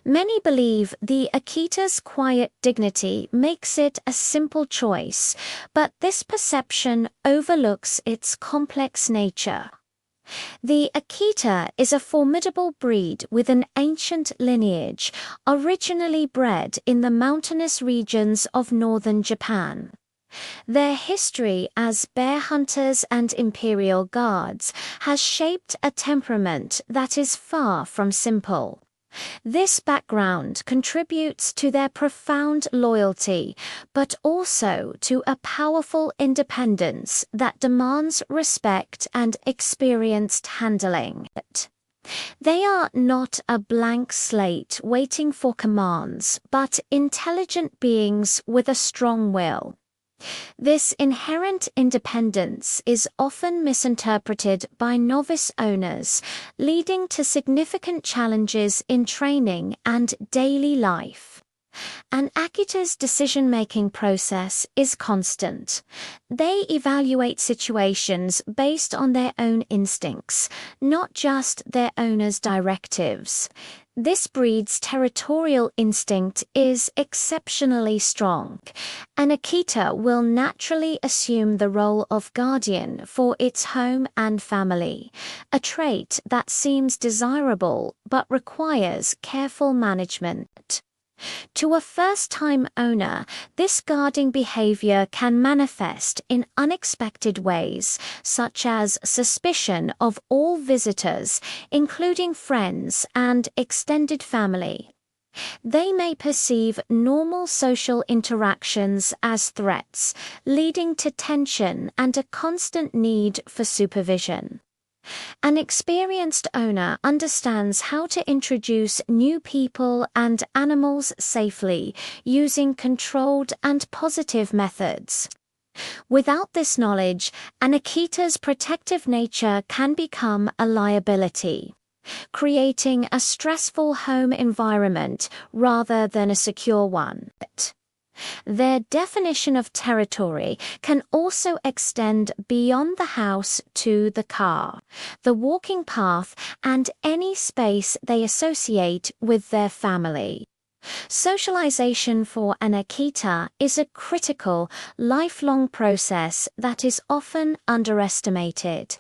Many believe the Akita's quiet dignity makes it a simple choice, but this perception overlooks its complex nature. The Akita is a formidable breed with an ancient lineage, originally bred in the mountainous regions of northern Japan. Their history as bear hunters and imperial guards has shaped a temperament that is far from simple. This background contributes to their profound loyalty, but also to a powerful independence that demands respect and experienced handling. They are not a blank slate waiting for commands, but intelligent beings with a strong will. This inherent independence is often misinterpreted by novice owners, leading to significant challenges in training and daily life. An Akita's decision-making process is constant. They evaluate situations based on their own instincts, not just their owner's directives. This breed's territorial instinct is exceptionally strong. An Akita will naturally assume the role of guardian for its home and family, a trait that seems desirable but requires careful management. To a first-time owner, this guarding behavior can manifest in unexpected ways, such as suspicion of all visitors, including friends and extended family. They may perceive normal social interactions as threats, leading to tension and a constant need for supervision. An experienced owner understands how to introduce new people and animals safely using controlled and positive methods. Without this knowledge, an Akita's protective nature can become a liability, creating a stressful home environment rather than a secure one. Their definition of territory can also extend beyond the house to the car, the walking path, and any space they associate with their family. Socialization for an Akita is a critical, lifelong process that is often underestimated.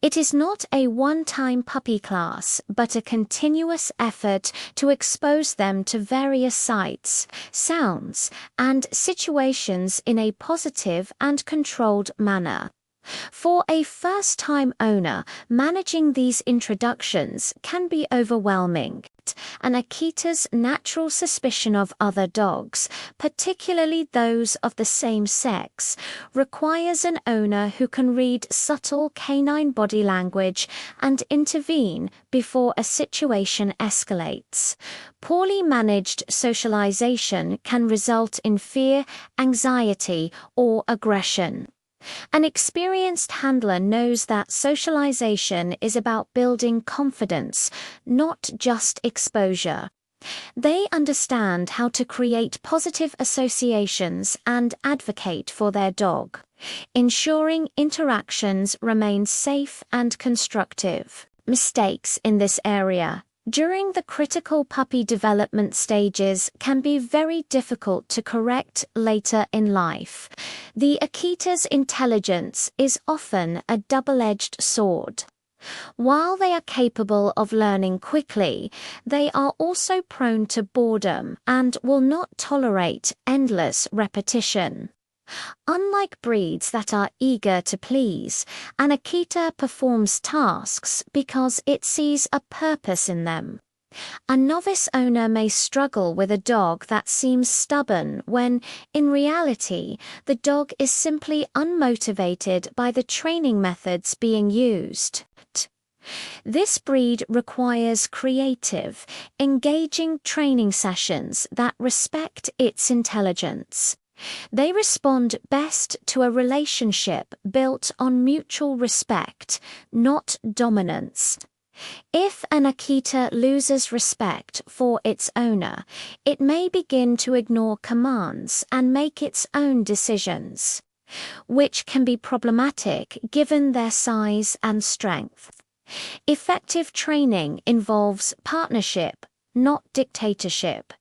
It is not a one-time puppy class, but a continuous effort to expose them to various sights, sounds, and situations in a positive and controlled manner. For a first-time owner, managing these introductions can be overwhelming. An Akita's natural suspicion of other dogs, particularly those of the same sex, requires an owner who can read subtle canine body language and intervene before a situation escalates. Poorly managed socialization can result in fear, anxiety, or aggression. An experienced handler knows that socialization is about building confidence, not just exposure. They understand how to create positive associations and advocate for their dog, ensuring interactions remain safe and constructive. Mistakes in this area during the critical puppy development stages can be very difficult to correct later in life. The Akita's intelligence is often a double-edged sword. While they are capable of learning quickly, they are also prone to boredom and will not tolerate endless repetition. Unlike breeds that are eager to please, an Akita performs tasks because it sees a purpose in them. A novice owner may struggle with a dog that seems stubborn when, in reality, the dog is simply unmotivated by the training methods being used. This breed requires creative, engaging training sessions that respect its intelligence. They respond best to a relationship built on mutual respect, not dominance. If an Akita loses respect for its owner, it may begin to ignore commands and make its own decisions, which can be problematic given their size and strength. Effective training involves partnership, not dictatorship,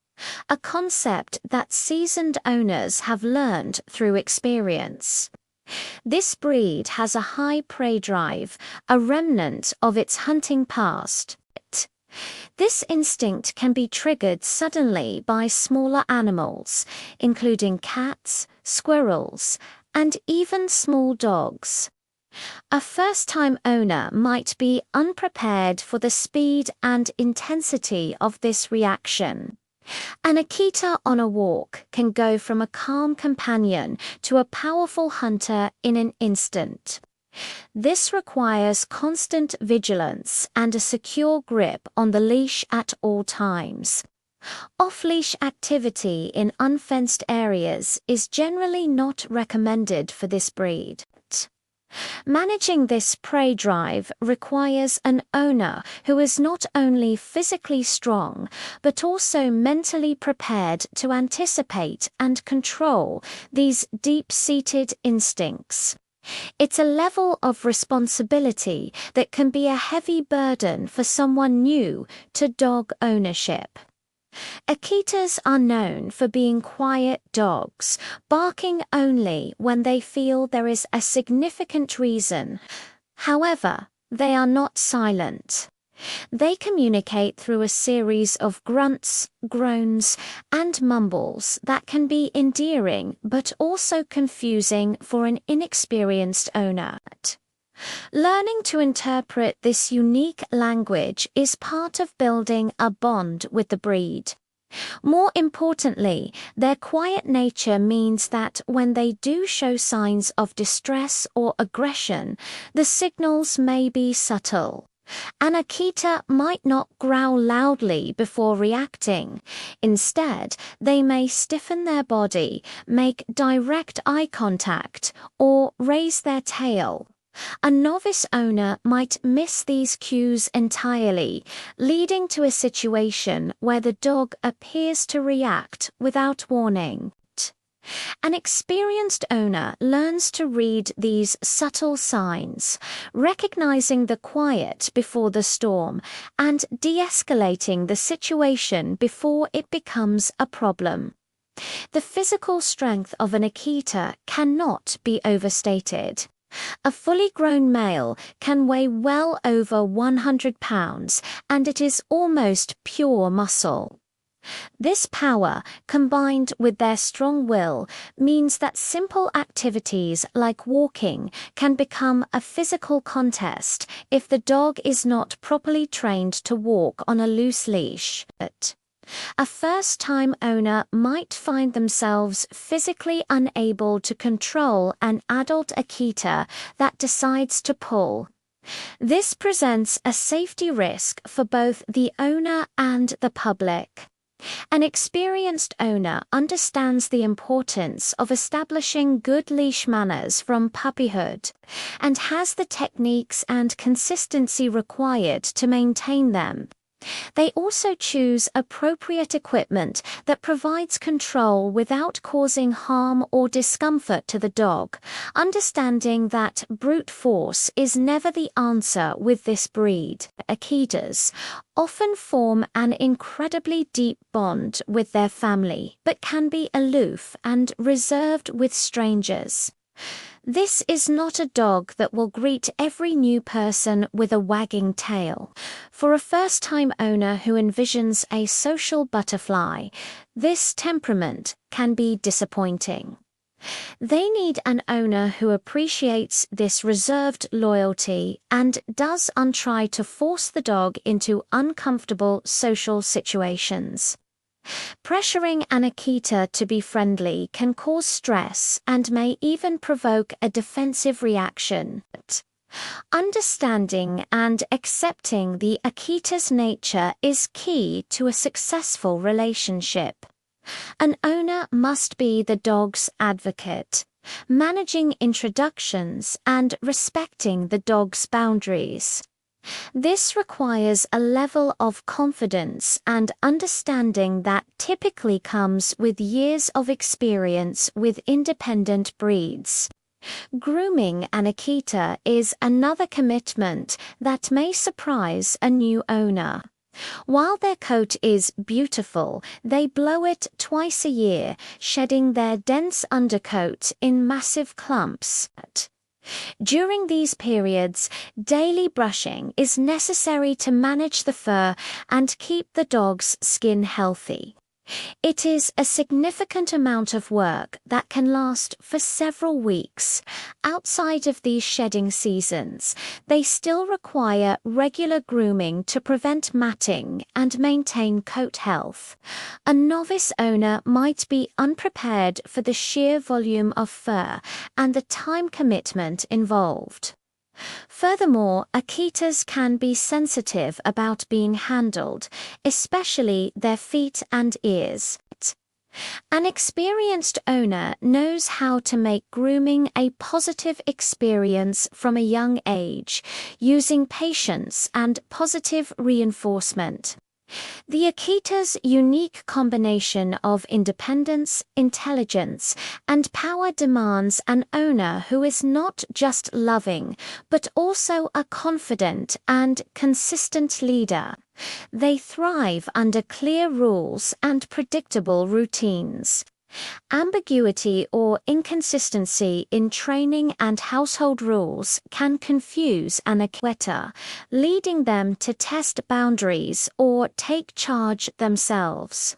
a concept that seasoned owners have learned through experience. This breed has a high prey drive, a remnant of its hunting past. This instinct can be triggered suddenly by smaller animals, including cats, squirrels, and even small dogs. A first-time owner might be unprepared for the speed and intensity of this reaction. An Akita on a walk can go from a calm companion to a powerful hunter in an instant. This requires constant vigilance and a secure grip on the leash at all times. Off-leash activity in unfenced areas is generally not recommended for this breed. Managing this prey drive requires an owner who is not only physically strong, but also mentally prepared to anticipate and control these deep-seated instincts. It's a level of responsibility that can be a heavy burden for someone new to dog ownership. Akitas are known for being quiet dogs, barking only when they feel there is a significant reason. However, they are not silent. They communicate through a series of grunts, groans, and mumbles that can be endearing but also confusing for an inexperienced owner. Learning to interpret this unique language is part of building a bond with the breed. More importantly, their quiet nature means that when they do show signs of distress or aggression, the signals may be subtle. An Akita might not growl loudly before reacting. Instead, they may stiffen their body, make direct eye contact, or raise their tail. A novice owner might miss these cues entirely, leading to a situation where the dog appears to react without warning. An experienced owner learns to read these subtle signs, recognizing the quiet before the storm and de-escalating the situation before it becomes a problem. The physical strength of an Akita cannot be overstated. A fully grown male can weigh well over 100 pounds, and it is almost pure muscle. This power, combined with their strong will, means that simple activities like walking can become a physical contest if the dog is not properly trained to walk on a loose leash. A first-time owner might find themselves physically unable to control an adult Akita that decides to pull. This presents a safety risk for both the owner and the public. An experienced owner understands the importance of establishing good leash manners from puppyhood and has the techniques and consistency required to maintain them. They also choose appropriate equipment that provides control without causing harm or discomfort to the dog, understanding that brute force is never the answer with this breed. Akitas often form an incredibly deep bond with their family, but can be aloof and reserved with strangers. This is not a dog that will greet every new person with a wagging tail. For a first-time owner who envisions a social butterfly, this temperament can be disappointing. They need an owner who appreciates this reserved loyalty and doesn't try to force the dog into uncomfortable social situations. Pressuring an Akita to be friendly can cause stress and may even provoke a defensive reaction. Understanding and accepting the Akita's nature is key to a successful relationship. An owner must be the dog's advocate, managing introductions and respecting the dog's boundaries. This requires a level of confidence and understanding that typically comes with years of experience with independent breeds. Grooming an Akita is another commitment that may surprise a new owner. While their coat is beautiful, they blow it twice a year, shedding their dense undercoat in massive clumps. During these periods, daily brushing is necessary to manage the fur and keep the dog's skin healthy. It is a significant amount of work that can last for several weeks. Outside of these shedding seasons, they still require regular grooming to prevent matting and maintain coat health. A novice owner might be unprepared for the sheer volume of fur and the time commitment involved. Furthermore, Akitas can be sensitive about being handled, especially their feet and ears. An experienced owner knows how to make grooming a positive experience from a young age, using patience and positive reinforcement. The Akita's unique combination of independence, intelligence, and power demands an owner who is not just loving, but also a confident and consistent leader. They thrive under clear rules and predictable routines. Ambiguity or inconsistency in training and household rules can confuse an Akita, leading them to test boundaries or take charge themselves.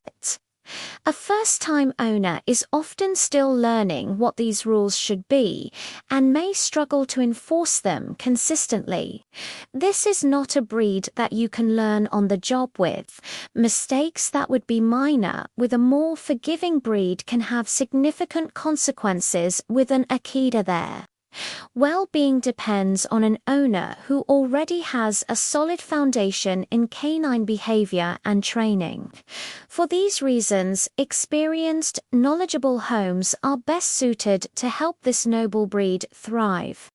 A first-time owner is often still learning what these rules should be and may struggle to enforce them consistently. This is not a breed that you can learn on the job with. Mistakes that would be minor with a more forgiving breed can have significant consequences with an Akita there. Well-being depends on an owner who already has a solid foundation in canine behavior and training. For these reasons, experienced, knowledgeable homes are best suited to help this noble breed thrive.